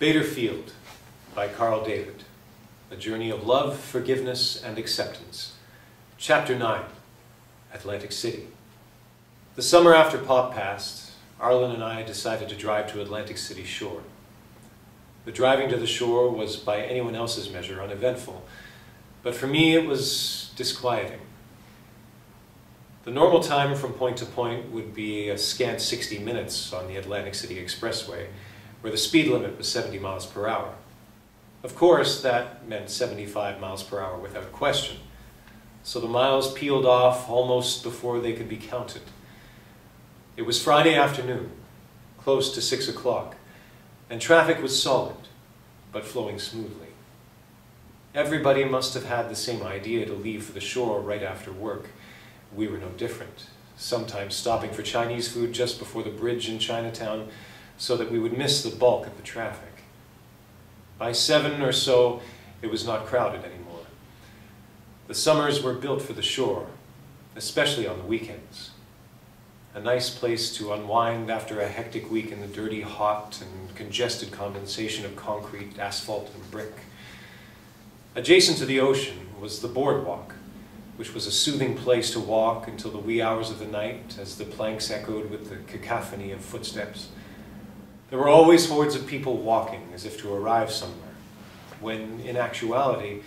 BADER Field by Carl David, A Journey of Love, Forgiveness, and Acceptance. Chapter 9, Atlantic City. The summer after Pop passed, Arlen and I decided to drive to Atlantic City shore. The driving to the shore was, by anyone else's measure, uneventful, but for me it was disquieting. The normal time from point to point would be a scant 60 minutes on the Atlantic City Expressway, where the speed limit was 70 miles per hour. Of course, that meant 75 miles per hour without question, so the miles peeled off almost before they could be counted. It was Friday afternoon, close to 6 o'clock, and traffic was solid, but flowing smoothly. Everybody must have had the same idea to leave for the shore right after work. We were no different, sometimes stopping for Chinese food just before the bridge in Chinatown so that we would miss the bulk of the traffic. By 7 or so, it was not crowded anymore. The summers were built for the shore, especially on the weekends. A nice place to unwind after a hectic week in the dirty, hot, and congested condensation of concrete, asphalt, and brick. Adjacent to the ocean was the boardwalk, which was a soothing place to walk until the wee hours of the night as the planks echoed with the cacophony of footsteps. There were always hordes of people walking as if to arrive somewhere, when in actuality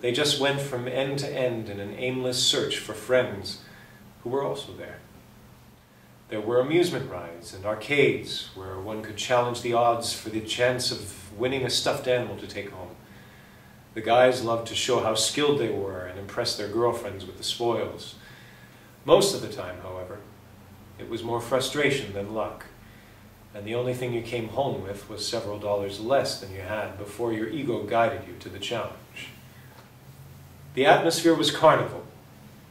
they just went from end to end in an aimless search for friends who were also there. There were amusement rides and arcades where one could challenge the odds for the chance of winning a stuffed animal to take home. The guys loved to show how skilled they were and impress their girlfriends with the spoils. Most of the time, however, it was more frustration than luck, and the only thing you came home with was several dollars less than you had before your ego guided you to the challenge. The atmosphere was carnival.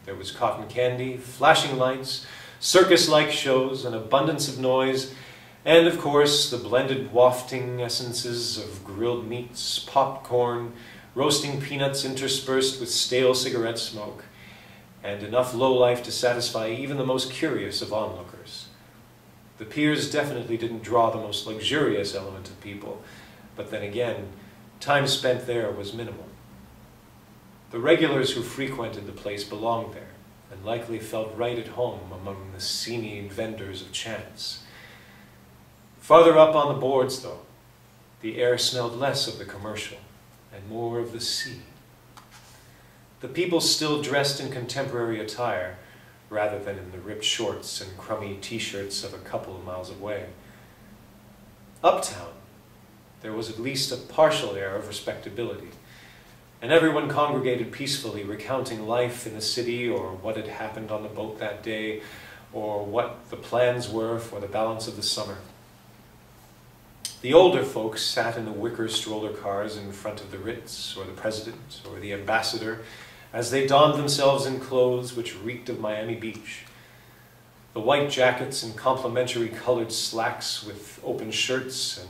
There was cotton candy, flashing lights, circus-like shows, an abundance of noise, and of course the blended wafting essences of grilled meats, popcorn, roasting peanuts interspersed with stale cigarette smoke, and enough lowlife to satisfy even the most curious of onlookers. The piers definitely didn't draw the most luxurious element of people, but then again, time spent there was minimal. The regulars who frequented the place belonged there, and likely felt right at home among the seamy vendors of chance. Farther up on the boards, though, the air smelled less of the commercial and more of the sea. The people still dressed in contemporary attire, rather than in the ripped shorts and crummy t-shirts of a couple of miles away. Uptown, there was at least a partial air of respectability, and everyone congregated peacefully, recounting life in the city, or what had happened on the boat that day, or what the plans were for the balance of the summer. The older folks sat in the wicker stroller cars in front of the Ritz, or the President, or the Ambassador, as they donned themselves in clothes which reeked of Miami Beach. The white jackets and complimentary colored slacks with open shirts and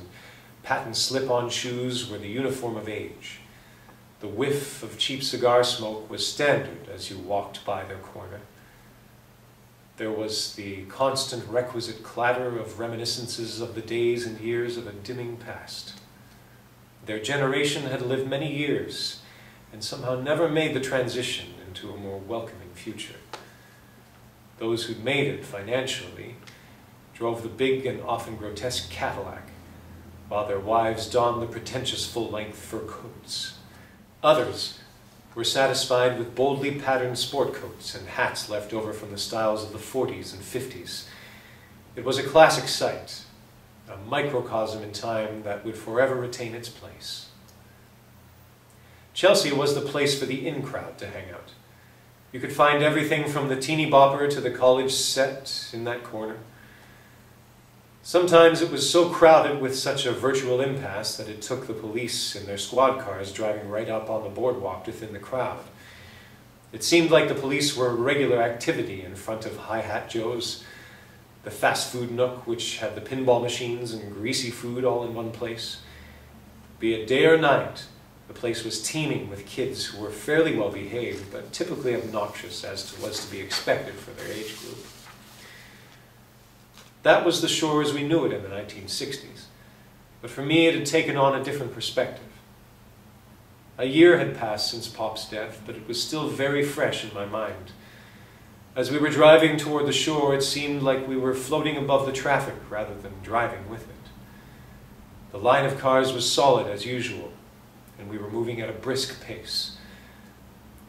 patent slip-on shoes were the uniform of age. The whiff of cheap cigar smoke was standard as you walked by their corner. There was the constant requisite clatter of reminiscences of the days and years of a dimming past. Their generation had lived many years and somehow never made the transition into a more welcoming future. Those who'd made it financially drove the big and often grotesque Cadillac, while their wives donned the pretentious full-length fur coats. Others were satisfied with boldly patterned sport coats and hats left over from the styles of the 40s and 50s. It was a classic sight, a microcosm in time that would forever retain its place. Chelsea was the place for the in-crowd to hang out. You could find everything from the teeny bopper to the college set in that corner. Sometimes it was so crowded with such a virtual impasse that it took the police in their squad cars driving right up on the boardwalk to thin the crowd. It seemed like the police were regular activity in front of Hi-Hat Joe's, the fast food nook which had the pinball machines and greasy food all in one place. Be it day or night, the place was teeming with kids who were fairly well behaved, but typically obnoxious as was to be expected for their age group. That was the shore as we knew it in the 1960s. But for me, it had taken on a different perspective. A year had passed since Pop's death, but it was still very fresh in my mind. As we were driving toward the shore, it seemed like we were floating above the traffic rather than driving with it. The line of cars was solid as usual, and we were moving at a brisk pace.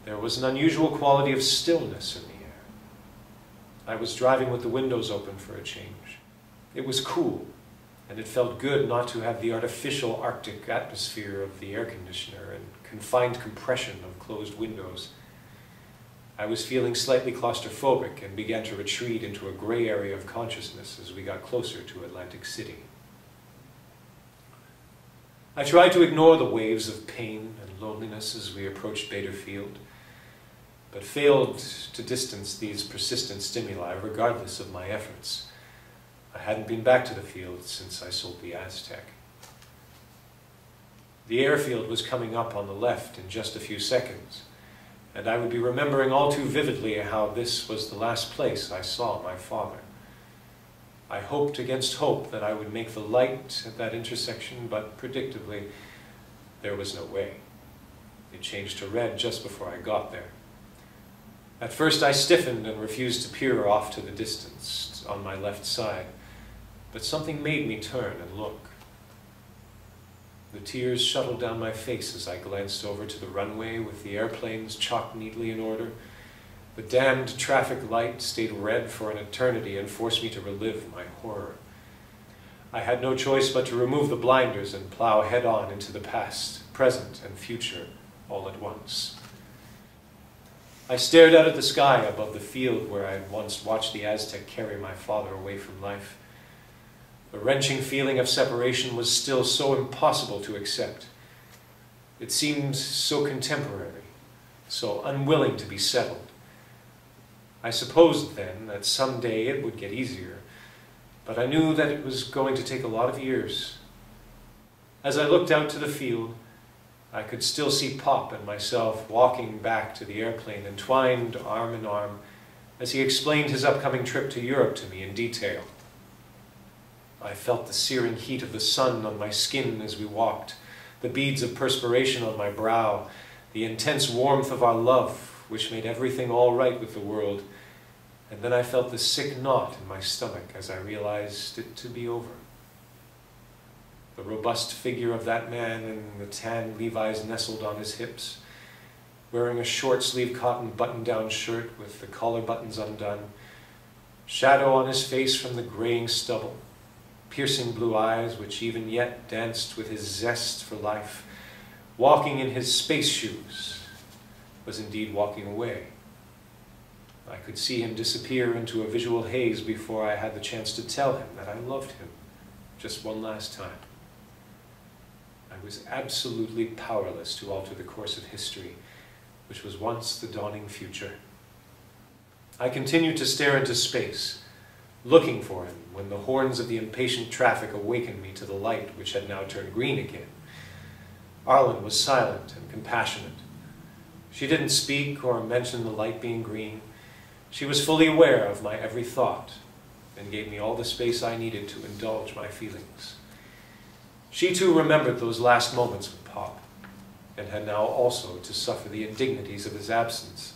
There was an unusual quality of stillness in the air. I was driving with the windows open for a change. It was cool, and it felt good not to have the artificial Arctic atmosphere of the air conditioner and confined compression of closed windows. I was feeling slightly claustrophobic and began to retreat into a gray area of consciousness as we got closer to Atlantic City. I tried to ignore the waves of pain and loneliness as we approached BADER Field, but failed to distance these persistent stimuli regardless of my efforts. I hadn't been back to the field since I sold the Aztec. The airfield was coming up on the left in just a few seconds, and I would be remembering all too vividly how this was the last place I saw my father. I hoped against hope that I would make the light at that intersection, but predictably, there was no way. It changed to red just before I got there. At first I stiffened and refused to peer off to the distance on my left side, but something made me turn and look. The tears shuttled down my face as I glanced over to the runway with the airplanes chalked neatly in order. The damned traffic light stayed red for an eternity and forced me to relive my horror. I had no choice but to remove the blinders and plow head-on into the past, present, and future all at once. I stared out at the sky above the field where I had once watched the Aztec carry my father away from life. The wrenching feeling of separation was still so impossible to accept. It seemed so contemporary, so unwilling to be settled. I supposed then that someday it would get easier, but I knew that it was going to take a lot of years. As I looked out to the field, I could still see Pop and myself walking back to the airplane, entwined arm in arm, as he explained his upcoming trip to Europe to me in detail. I felt the searing heat of the sun on my skin as we walked, the beads of perspiration on my brow, the intense warmth of our love, which made everything all right with the world, and then I felt the sick knot in my stomach as I realized it to be over. The robust figure of that man in the tan Levi's nestled on his hips, wearing a short-sleeved cotton button-down shirt with the collar buttons undone, shadow on his face from the graying stubble, piercing blue eyes which even yet danced with his zest for life, walking in his space shoes, was indeed walking away. I could see him disappear into a visual haze before I had the chance to tell him that I loved him just one last time. I was absolutely powerless to alter the course of history, which was once the dawning future. I continued to stare into space, looking for him when the horns of the impatient traffic awakened me to the light which had now turned green again. Arlen was silent and compassionate. She didn't speak or mention the light being green. She was fully aware of my every thought and gave me all the space I needed to indulge my feelings. She too remembered those last moments with Pop, and had now also to suffer the indignities of his absence.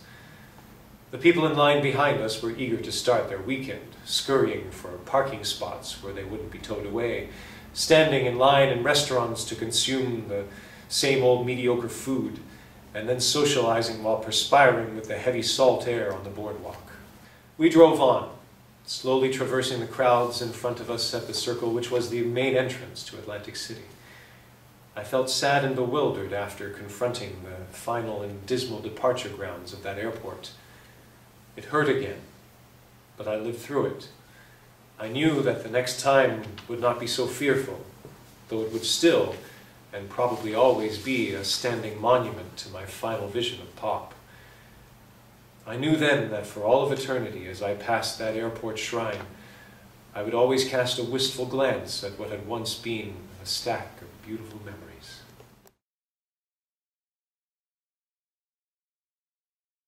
The people in line behind us were eager to start their weekend, scurrying for parking spots where they wouldn't be towed away, standing in line in restaurants to consume the same old mediocre food, and then socializing while perspiring with the heavy salt air on the boardwalk. We drove on, slowly traversing the crowds in front of us at the circle which was the main entrance to Atlantic City. I felt sad and bewildered after confronting the final and dismal departure grounds of that airport. It hurt again, but I lived through it. I knew that the next time would not be so fearful, though it would still, and probably always, be a standing monument to my final vision of Pop. I knew then that for all of eternity, as I passed that airport shrine, I would always cast a wistful glance at what had once been a stack of beautiful memories.